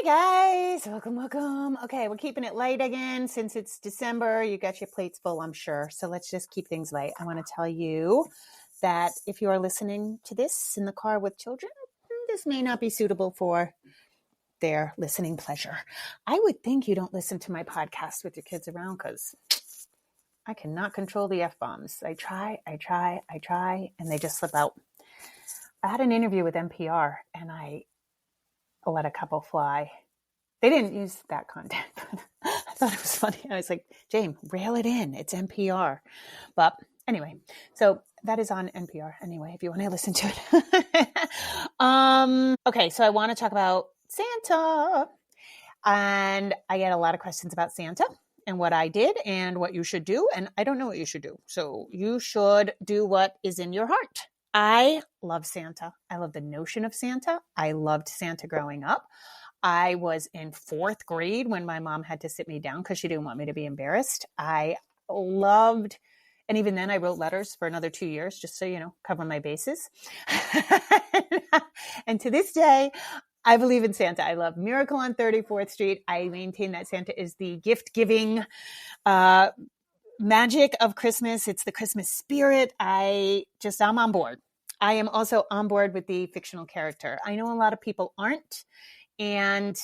Hey guys, welcome. Okay, we're keeping it light again since it's December. You got your plates full, I'm sure. So let's just keep things light. I want to tell you that if you are listening to this in the car with children, this may not be suitable for their listening pleasure. I would think you don't listen to my podcast with your kids around because I cannot control the F-bombs. I try, and they just slip out. I had an interview with NPR and I let a couple fly. They didn't use that content, but I thought it was funny. I was like, James, rail it in. It's NPR. But anyway, so that is on NPR anyway, if you want to listen to it. Okay, so I want to talk about Santa. And I get a lot of questions about Santa and what I did and what you should do. And I don't know what you should do. So you should do what is in your heart. I love Santa. I love the notion of Santa. I loved Santa growing up. I was in 4th grade when my mom had to sit me down because she didn't want me to be embarrassed. I loved, and even then I wrote letters for another 2 years, just so, you know, cover my bases. And to this day, I believe in Santa. I love Miracle on 34th Street. I maintain that Santa is the gift-giving magic of Christmas. It's the Christmas spirit. I'm on board. I am also on board with the fictional character. I know a lot of people aren't. And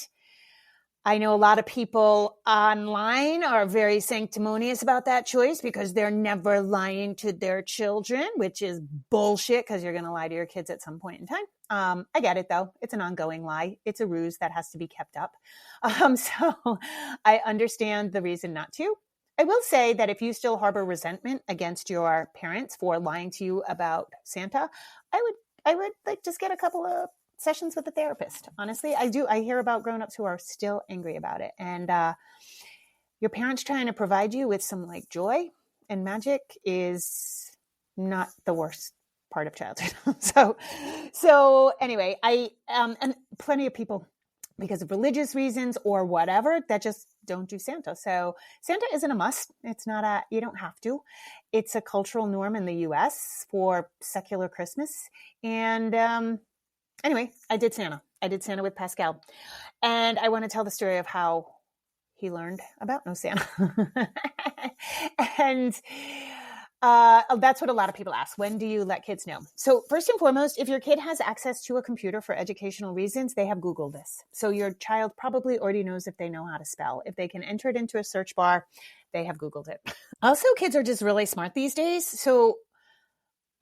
I know a lot of people online are very sanctimonious about that choice because they're never lying to their children, which is bullshit because you're going to lie to your kids at some point in time. I get it, though. It's an ongoing lie. It's a ruse that has to be kept up. So I understand the reason not to. I will say that if you still harbor resentment against your parents for lying to you about Santa, I would like just get a couple of sessions with a therapist. Honestly, I do. I hear about grown-ups who are still angry about it. And your parents trying to provide you with some like joy and magic is not the worst part of childhood. So anyway, and plenty of people, because of religious reasons or whatever, that just don't do Santa. So Santa isn't a must. It's not you don't have to. It's a cultural norm in the US for secular Christmas. And anyway, I did Santa. I did Santa with Pascal. And I want to tell the story of how he learned about no Santa. And that's what a lot of people ask. When do you let kids know? So first and foremost, if your kid has access to a computer for educational reasons, they have Googled this. So your child probably already knows if they know how to spell. If they can enter it into a search bar, they have Googled it. Also, kids are just really smart these days. So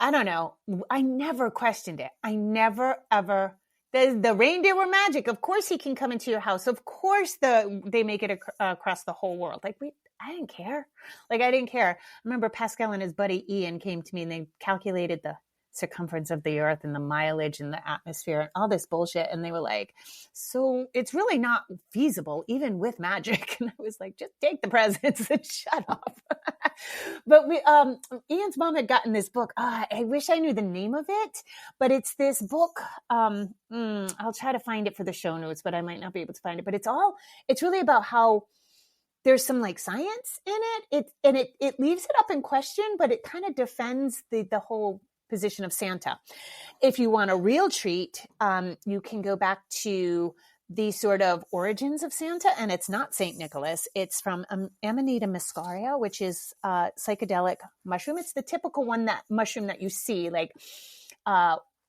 I don't know. I never questioned it. I never, ever. The reindeer were magic. Of course he can come into your house. Of course they make it across the whole world. I didn't care. I didn't care. I remember Pascal and his buddy Ian came to me and they calculated the circumference of the earth and the mileage and the atmosphere and all this bullshit. And they were like, so it's really not feasible, even with magic. And I was like, just take the presents and shut up. But Ian's mom had gotten this book. I wish I knew the name of it, but it's this book. I'll try to find it for the show notes, but I might not be able to find it. But it's really about how there's some like science in it. It leaves it up in question, but it kind of defends the whole position of Santa. If you want a real treat, you can go back to the sort of origins of Santa, and it's not Saint Nicholas. It's from Amanita muscaria, which is a psychedelic mushroom. It's the typical mushroom that you see,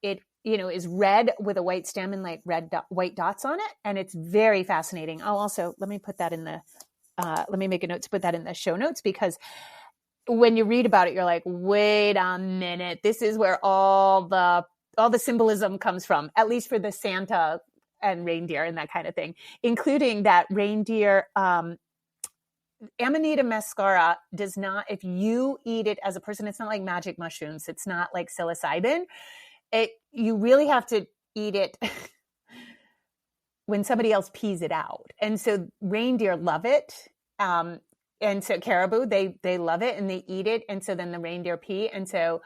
it is red with a white stem and like white dots on it, and it's very fascinating. Let me put that in the let me make a note to put that in the show notes, because when you read about it, you're like, wait a minute, this is where all the symbolism comes from, at least for the Santa and reindeer and that kind of thing, including that reindeer. Amanita muscaria does not, if you eat it as a person, it's not like magic mushrooms. It's not like psilocybin. You really have to eat it when somebody else pees it out. And so reindeer love it. And so caribou, they love it and they eat it. And so then the reindeer pee. And so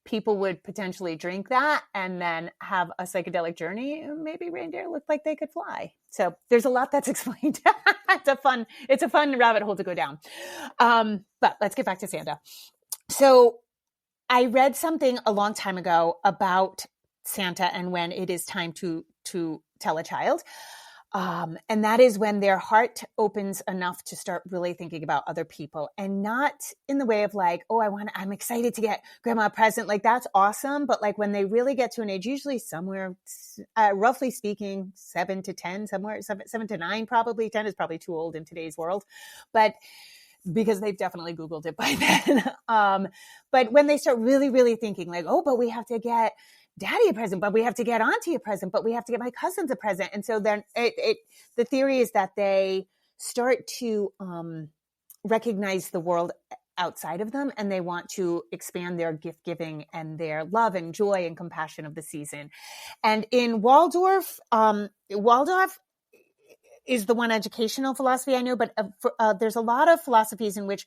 people would potentially drink that and then have a psychedelic journey. Maybe reindeer looked like they could fly. So there's a lot that's explained. It's a fun rabbit hole to go down. But let's get back to Santa. So I read something a long time ago about Santa and when it is time to tell a child. And that is when their heart opens enough to start really thinking about other people, and not in the way of like, oh, I'm excited to get grandma a present. Like, that's awesome. But like when they really get to an age, usually somewhere, roughly speaking, 7 to 10, somewhere 7 to 9, probably 10 is probably too old in today's world, but because they've definitely Googled it by then. But when they start really, really thinking like, oh, but we have to get daddy a present, but we have to get auntie a present, but we have to get my cousins a present. And so then the theory is that they start to recognize the world outside of them, and they want to expand their gift giving and their love and joy and compassion of the season. And in Waldorf is the one educational philosophy I know, but there's a lot of philosophies in which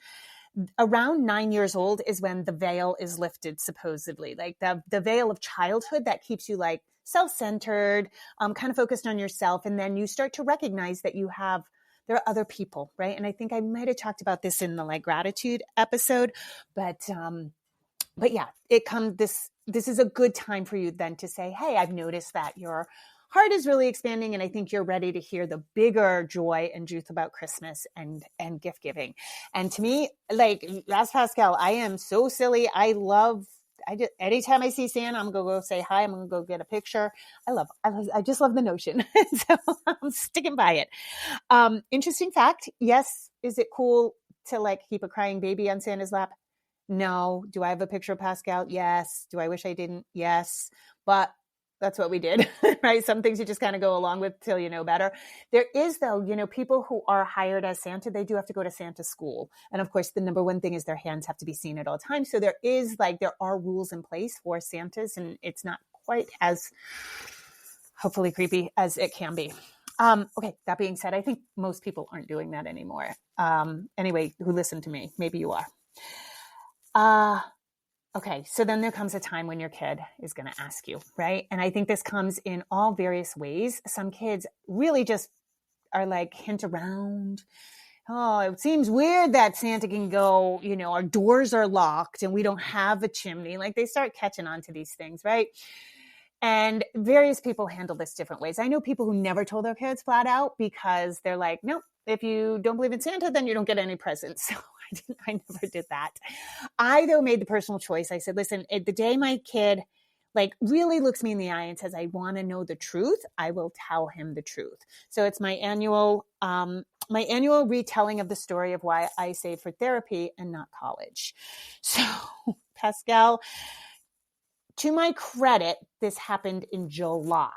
around 9 years old is when the veil is lifted, supposedly, like the veil of childhood that keeps you like self-centered, kind of focused on yourself. And then you start to recognize that there are other people, right? And I think I might've talked about this in the like gratitude episode, but yeah, this is a good time for you then to say, hey, I've noticed that your heart is really expanding, and I think you're ready to hear the bigger joy and truth about Christmas and gift giving. And to me, like, as Pascal, I am so silly. Anytime I see Santa, I'm gonna go say hi. I'm gonna go get a picture. I just love the notion. So I'm sticking by it. Interesting fact. Yes. Is it cool to like keep a crying baby on Santa's lap? No. Do I have a picture of Pascal? Yes. Do I wish I didn't? Yes. But that's what we did, right? Some things you just kind of go along with till you know better. There is, though, people who are hired as Santa, they do have to go to Santa school. And of course, the number one thing is their hands have to be seen at all times. So there are rules in place for Santas, and it's not quite as hopefully creepy as it can be. Okay, that being said, I think most people aren't doing that anymore. Anyway, who listen to me, maybe you are. Okay, so then there comes a time when your kid is going to ask you, right? And I think this comes in all various ways. Some kids really just are like hint around. Oh, it seems weird that Santa can go, our doors are locked and we don't have a chimney. Like, they start catching on to these things, right? And various people handle this different ways. I know people who never told their kids flat out because they're like, nope, if you don't believe in Santa, then you don't get any presents. So I never did that. I, though, made the personal choice. I said, listen, the day my kid like really looks me in the eye and says, I want to know the truth, I will tell him the truth. So it's my annual retelling of the story of why I saved for therapy and not college. So Pascal, to my credit, this happened in July.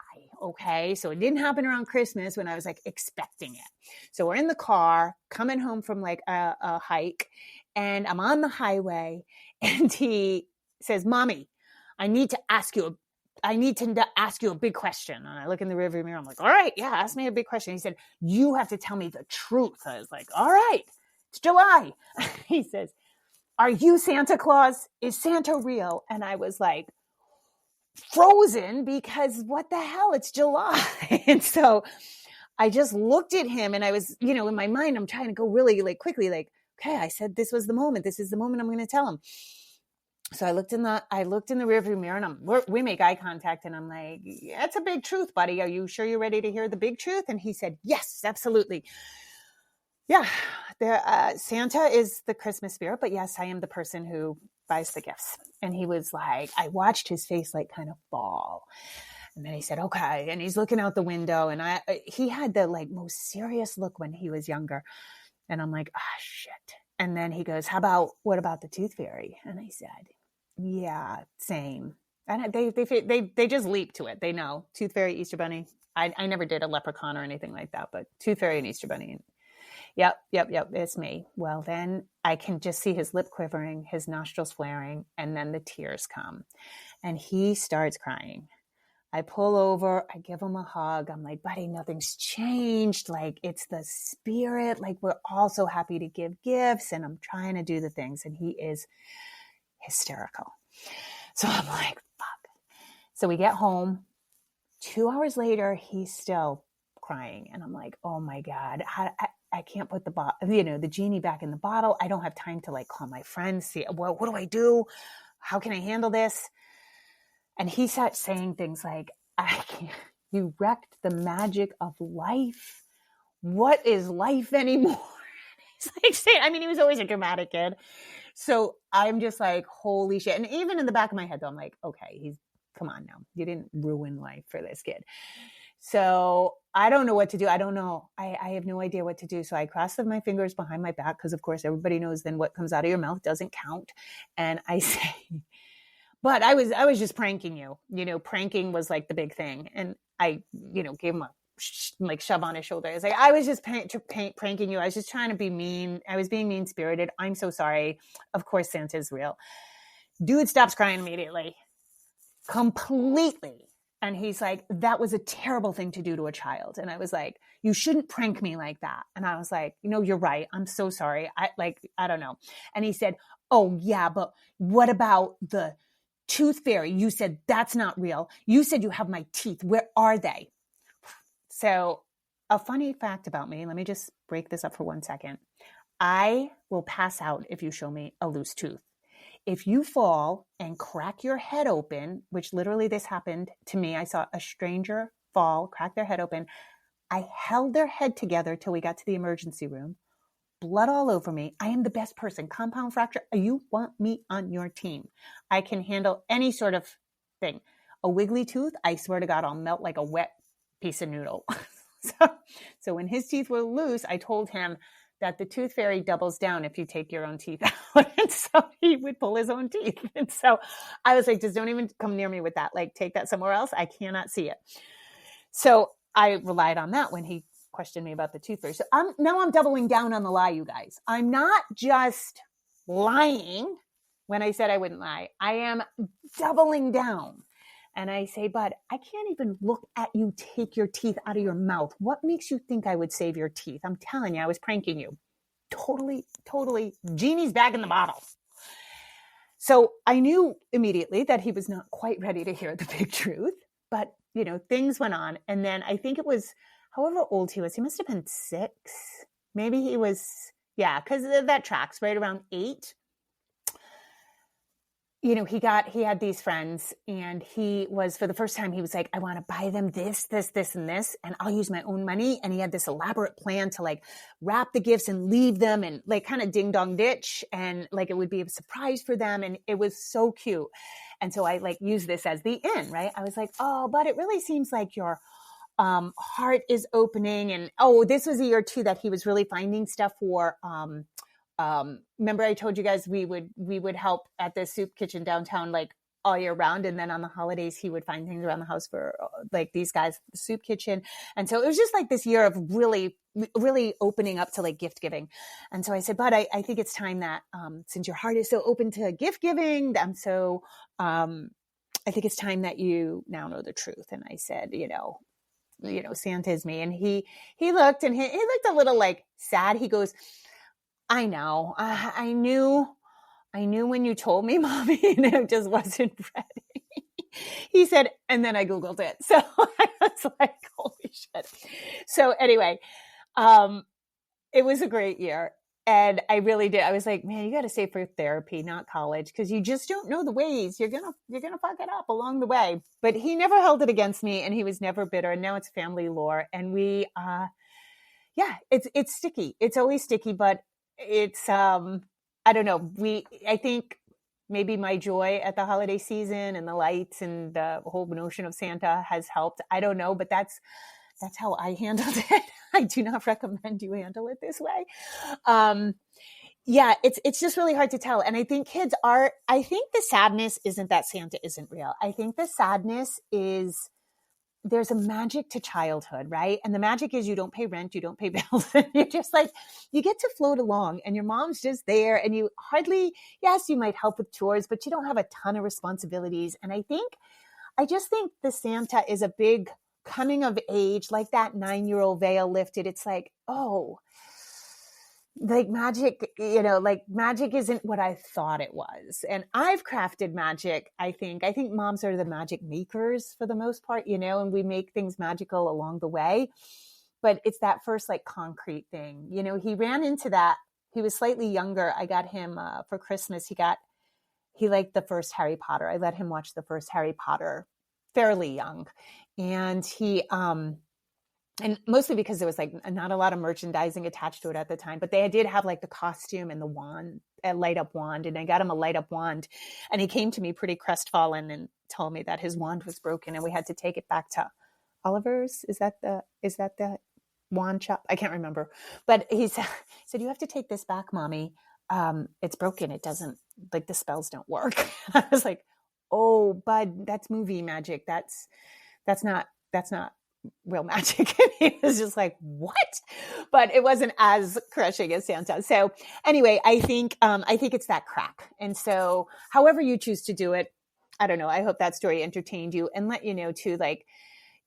Okay. So it didn't happen around Christmas when I was like expecting it. So we're in the car coming home from like a hike, and I'm on the highway, and he says, Mommy, I need to ask you a big question. And I look in the rearview mirror. I'm like, all right, yeah, ask me a big question. He said, you have to tell me the truth. I was like, all right, it's July. He says, are you Santa Claus? Is Santa real? And I was like, frozen, because what the hell, it's July. And so I just looked at him, and I was, in my mind, I'm trying to go really like quickly, like, okay, I said, this is the moment I'm going to tell him. So I looked in the rearview mirror, and we make eye contact, and I'm like, that's a big truth, buddy. Are you sure you're ready to hear the big truth? And he said, yes, absolutely. Yeah. Santa is the Christmas spirit, but yes, I am the person who buys the gifts. And he was like, I watched his face like kind of fall. And then he said, okay. And he's looking out the window, and he had the like most serious look when he was younger. And I'm like, shit. And then he goes, what about the tooth fairy? And I said, yeah, same. And they just leap to it. They know tooth fairy, Easter bunny. I never did a leprechaun or anything like that, but tooth fairy and Easter bunny. Yep. It's me. Well, then I can just see his lip quivering, his nostrils flaring, and then the tears come, and he starts crying. I pull over, I give him a hug. I'm like, buddy, nothing's changed. Like, it's the spirit. Like, we're all so happy to give gifts, and I'm trying to do the things. And he is hysterical. So I'm like, fuck. So we get home. 2 hours later, he's still crying. And I'm like, oh my God, I can't put the genie back in the bottle. I don't have time to like call my friends, see, well, what do I do? How can I handle this? And he starts saying things like, You wrecked the magic of life. What is life anymore? He's like saying, I mean, he was always a dramatic kid. So I'm just like, holy shit. And even in the back of my head, though, I'm like, okay, come on now. You didn't ruin life for this kid. So I don't know what to do. I don't know. I have no idea what to do. So I crossed my fingers behind my back because, of course, everybody knows then what comes out of your mouth doesn't count. And I say, but I was just pranking you. You know, pranking was like the big thing. And I, gave him a like shove on his shoulder. I was like, I was just pranking you. I was just trying to be mean. I was being mean spirited. I'm so sorry. Of course, Santa's real. Dude stops crying immediately. Completely. And he's like, that was a terrible thing to do to a child. And I was like, you shouldn't prank me like that. And I was like, you're right. I'm so sorry. I don't know. And he said, oh yeah, but what about the tooth fairy? You said that's not real. You said you have my teeth. Where are they? So a funny fact about me, let me just break this up for 1 second. I will pass out if you show me a loose tooth. If you fall and crack your head open, which literally this happened to me, I saw a stranger fall, crack their head open. I held their head together till we got to the emergency room. Blood all over me. I am the best person. Compound fracture. You want me on your team. I can handle any sort of thing. A wiggly tooth, I swear to God, I'll melt like a wet piece of noodle. So when his teeth were loose, I told him that the tooth fairy doubles down if you take your own teeth out. And so he would pull his own teeth. And so I was like, just don't even come near me with that. Like, take that somewhere else. I cannot see it. So I relied on that when he questioned me about the tooth fairy. So now I'm doubling down on the lie, you guys. I'm not just lying when I said I wouldn't lie. I am doubling down. And I say, bud, I can't even look at you take your teeth out of your mouth. What makes you think I would save your teeth? I'm telling you, I was pranking you. Totally, genie's back in the bottle. So I knew immediately that he was not quite ready to hear the big truth. But, things went on. And then I think it was, however old he was, he must have been 6. Maybe he was, because that tracks right around 8. He had these friends, and he was, for the first time, he was like, I want to buy them this, and this, and I'll use my own money. And he had this elaborate plan to like wrap the gifts and leave them and like kind of ding dong ditch. And like, it would be a surprise for them. And it was so cute. And so I like used this as the in, right? I was like, oh, but it really seems like your heart is opening. And, this was a year too that he was really finding stuff for, remember I told you guys we would help at the soup kitchen downtown like all year round, and then on the holidays he would find things around the house for like these guys, the soup kitchen. And so it was just like this year of really opening up to like gift giving. And so I said, but I think it's time that since your heart is so open to gift giving, I think it's time that you now know the truth. And I said, Santa is me. And he looked, and he looked a little like sad. He goes, I know. I knew when you told me, Mommy, and it just wasn't ready. He said, and then I Googled it. So I was like, holy shit. So anyway, it was a great year. And I really did. I was like, man, you got to save for therapy, not college, because you just don't know the ways. You're gonna fuck it up along the way. But he never held it against me, and he was never bitter. And now it's family lore. And we, it's sticky. It's always sticky, but it's I don't know. I think maybe my joy at the holiday season and the lights and the whole notion of Santa has helped. I don't know, but that's how I handled it. I do not recommend you handle it this way. It's just really hard to tell. And I think I think the sadness isn't that Santa isn't real. I think the sadness is there's a magic to childhood, right? And the magic is you don't pay rent, you don't pay bills. And you're just like, you get to float along and your mom's just there and you yes, you might help with chores, but you don't have a ton of responsibilities. And I just think the Santa is a big coming of age, like that 9-year-old veil lifted. It's like, like magic, magic isn't what I thought it was. And I've crafted magic. I think moms are the magic makers for the most part, and we make things magical along the way, but it's that first like concrete thing, he ran into that. He was slightly younger. I got him for Christmas. He liked the first Harry Potter. I let him watch the first Harry Potter fairly young. And and mostly because there was like not a lot of merchandising attached to it at the time, but they did have like the costume and the wand, a light up wand. And I got him a light up wand, and he came to me pretty crestfallen and told me that his wand was broken and we had to take it back to Oliver's. Is that the wand shop? I can't remember, but he said, you have to take this back, mommy. It's broken. It doesn't, like, the spells don't work. I was like, oh, bud, that's movie magic. That's not real magic. And he was just like, what? But it wasn't as crushing as Santa. So anyway, I think it's that crack. And so however you choose to do it, I don't know. I hope that story entertained you and let you know too, like,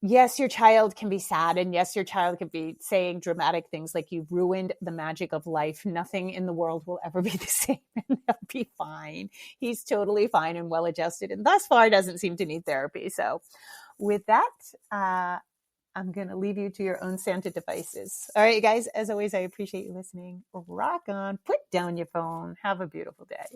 yes, your child can be sad, and yes, your child can be saying dramatic things like you've ruined the magic of life. Nothing in the world will ever be the same, and they'll be fine. He's totally fine and well adjusted, and thus far doesn't seem to need therapy. So with that, I'm going to leave you to your own Santa devices. All right, guys, as always, I appreciate you listening. Rock on. Put down your phone. Have a beautiful day.